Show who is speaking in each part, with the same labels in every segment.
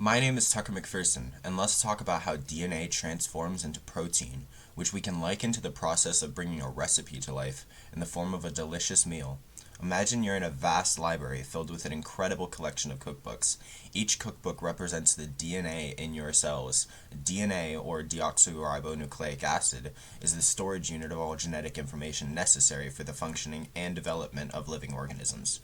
Speaker 1: My name is Tucker McPherson, and let's talk about how DNA transforms into protein, which we can liken to the process of bringing a recipe to life in the form of a delicious meal. Imagine you're in a vast library filled with an incredible collection of cookbooks. Each cookbook represents the DNA in your cells. DNA, or deoxyribonucleic acid, is the storage unit of all genetic information necessary for the functioning and development of living organisms.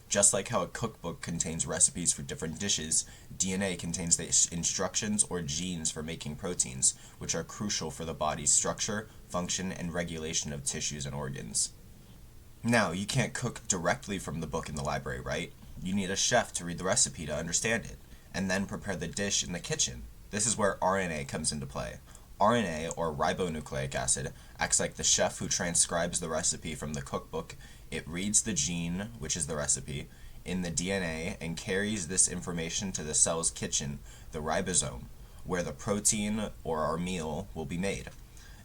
Speaker 1: Just like how a cookbook contains recipes for different dishes, DNA contains the instructions or genes for making proteins, which are crucial for the body's structure, function, and regulation of tissues and organs. Now, you can't cook directly from the book in the library, right? You need a chef to read the recipe to understand it, and then prepare the dish in the kitchen. This is where RNA comes into play. RNA, or ribonucleic acid, acts like the chef who transcribes the recipe from the cookbook. It reads the gene, which is the recipe, in the DNA and carries this information to the cell's kitchen, the ribosome, where the protein or our meal will be made.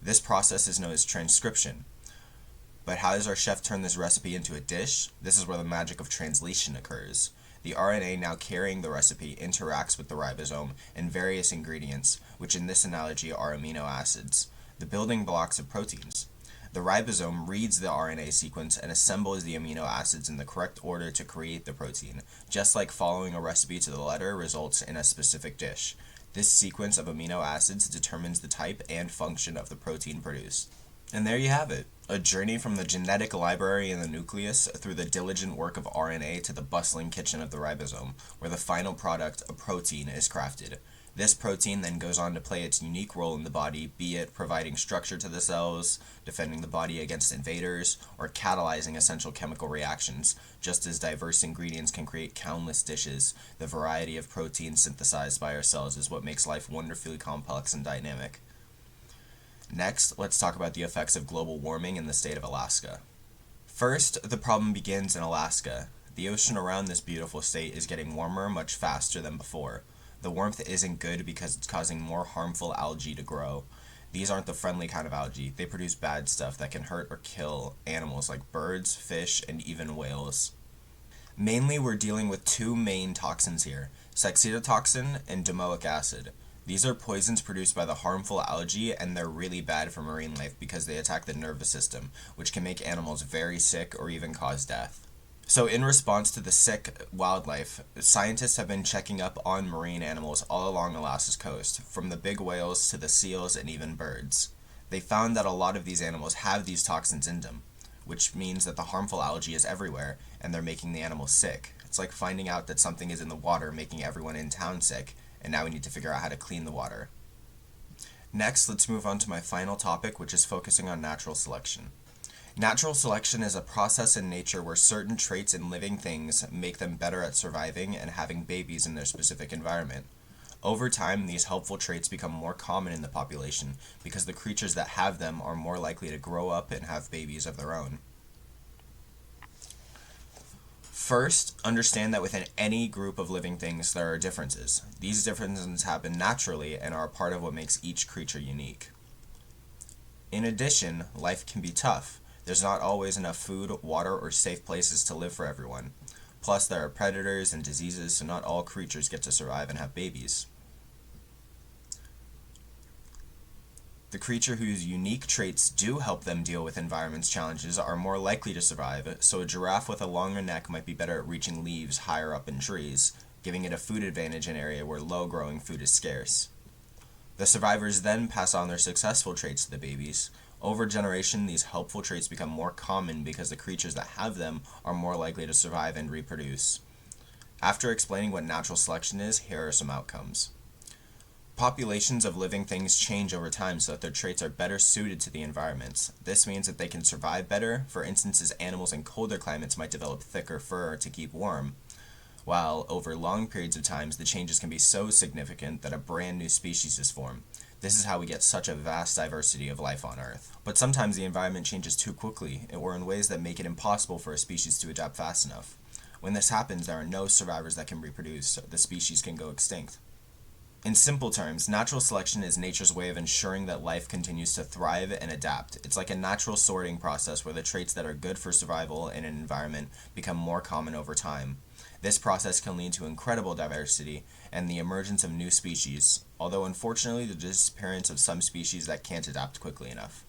Speaker 1: This process is known as transcription. But how does our chef turn this recipe into a dish? This is where the magic of translation occurs. The RNA now carrying the recipe interacts with the ribosome and various ingredients, which in this analogy are amino acids, the building blocks of proteins. The ribosome reads the RNA sequence and assembles the amino acids in the correct order to create the protein, just like following a recipe to the letter results in a specific dish. This sequence of amino acids determines the type and function of the protein produced. And there you have it, a journey from the genetic library in the nucleus through the diligent work of RNA to the bustling kitchen of the ribosome, where the final product, a protein, is crafted. This protein then goes on to play its unique role in the body, be it providing structure to the cells, defending the body against invaders, or catalyzing essential chemical reactions. Just as diverse ingredients can create countless dishes, the variety of proteins synthesized by our cells is what makes life wonderfully complex and dynamic. Next, let's talk about the effects of global warming in the state of Alaska. First, the problem begins in Alaska. The ocean around this beautiful state is getting warmer much faster than before. The warmth isn't good because it's causing more harmful algae to grow. These aren't the friendly kind of algae. They produce bad stuff that can hurt or kill animals like birds, fish, and even whales. Mainly, we're dealing with two main toxins here, saxitoxin and domoic acid. These are poisons produced by the harmful algae, and they're really bad for marine life because they attack the nervous system, which can make animals very sick or even cause death. So in response to the sick wildlife, scientists have been checking up on marine animals all along Alaska's coast, from the big whales to the seals and even birds. They found that a lot of these animals have these toxins in them, which means that the harmful algae is everywhere, and they're making the animals sick. It's like finding out that something is in the water making everyone in town sick, and now we need to figure out how to clean the water. Next, let's move on to my final topic, which is focusing on natural selection. Natural selection is a process in nature where certain traits in living things make them better at surviving and having babies in their specific environment. Over time, these helpful traits become more common in the population because the creatures that have them are more likely to grow up and have babies of their own. First, understand that within any group of living things there are differences. These differences happen naturally and are a part of what makes each creature unique. In addition, life can be tough. There's not always enough food, water, or safe places to live for everyone. Plus, there are predators and diseases, so not all creatures get to survive and have babies. The creature whose unique traits do help them deal with environment's challenges are more likely to survive, so a giraffe with a longer neck might be better at reaching leaves higher up in trees, giving it a food advantage in an area where low-growing food is scarce. The survivors then pass on their successful traits to the babies. Over generation, these helpful traits become more common because the creatures that have them are more likely to survive and reproduce. After explaining what natural selection is, here are some outcomes. Populations of living things change over time so that their traits are better suited to the environments. This means that they can survive better. For instance, animals in colder climates might develop thicker fur to keep warm, while over long periods of time, the changes can be so significant that a brand new species is formed. This is how we get such a vast diversity of life on Earth. But sometimes the environment changes too quickly, or in ways that make it impossible for a species to adapt fast enough. When this happens, there are no survivors that can reproduce. The species can go extinct. In simple terms, natural selection is nature's way of ensuring that life continues to thrive and adapt. It's like a natural sorting process where the traits that are good for survival in an environment become more common over time. This process can lead to incredible diversity and the emergence of new species, although unfortunately the disappearance of some species that can't adapt quickly enough.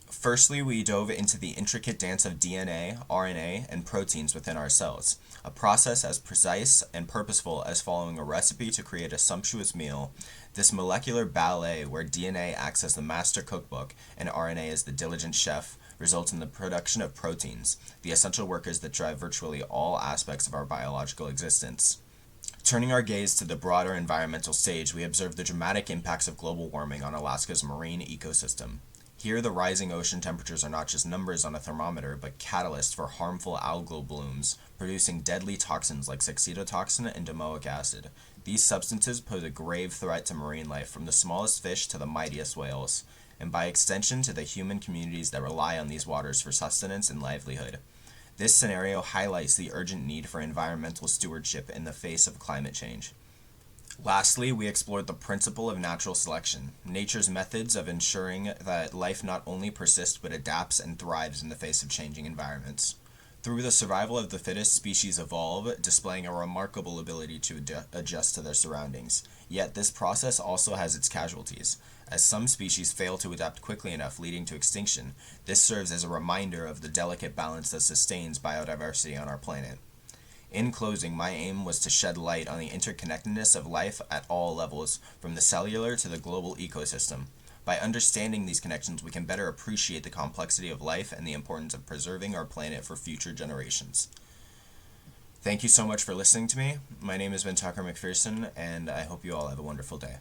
Speaker 1: Firstly, we dove into the intricate dance of DNA, RNA, and proteins within our cells, a process as precise and purposeful as following a recipe to create a sumptuous meal. This molecular ballet, where DNA acts as the master cookbook and RNA as the diligent chef, results in the production of proteins, the essential workers that drive virtually all aspects of our biological existence. Turning our gaze to the broader environmental stage, we observe the dramatic impacts of global warming on Alaska's marine ecosystem. Here, the rising ocean temperatures are not just numbers on a thermometer, but catalysts for harmful algal blooms, producing deadly toxins like saxitotoxin and domoic acid. These substances pose a grave threat to marine life, from the smallest fish to the mightiest whales, and by extension to the human communities that rely on these waters for sustenance and livelihood. This scenario highlights the urgent need for environmental stewardship in the face of climate change. Lastly, we explored the principle of natural selection, nature's methods of ensuring that life not only persists but adapts and thrives in the face of changing environments. Through the survival of the fittest, species evolve, displaying a remarkable ability to adjust to their surroundings. Yet this process also has its casualties. As some species fail to adapt quickly enough, leading to extinction, this serves as a reminder of the delicate balance that sustains biodiversity on our planet. In closing, my aim was to shed light on the interconnectedness of life at all levels, from the cellular to the global ecosystem. By understanding these connections, we can better appreciate the complexity of life and the importance of preserving our planet for future generations. Thank you so much for listening to me. My name has been Tucker McPherson, and I hope you all have a wonderful day.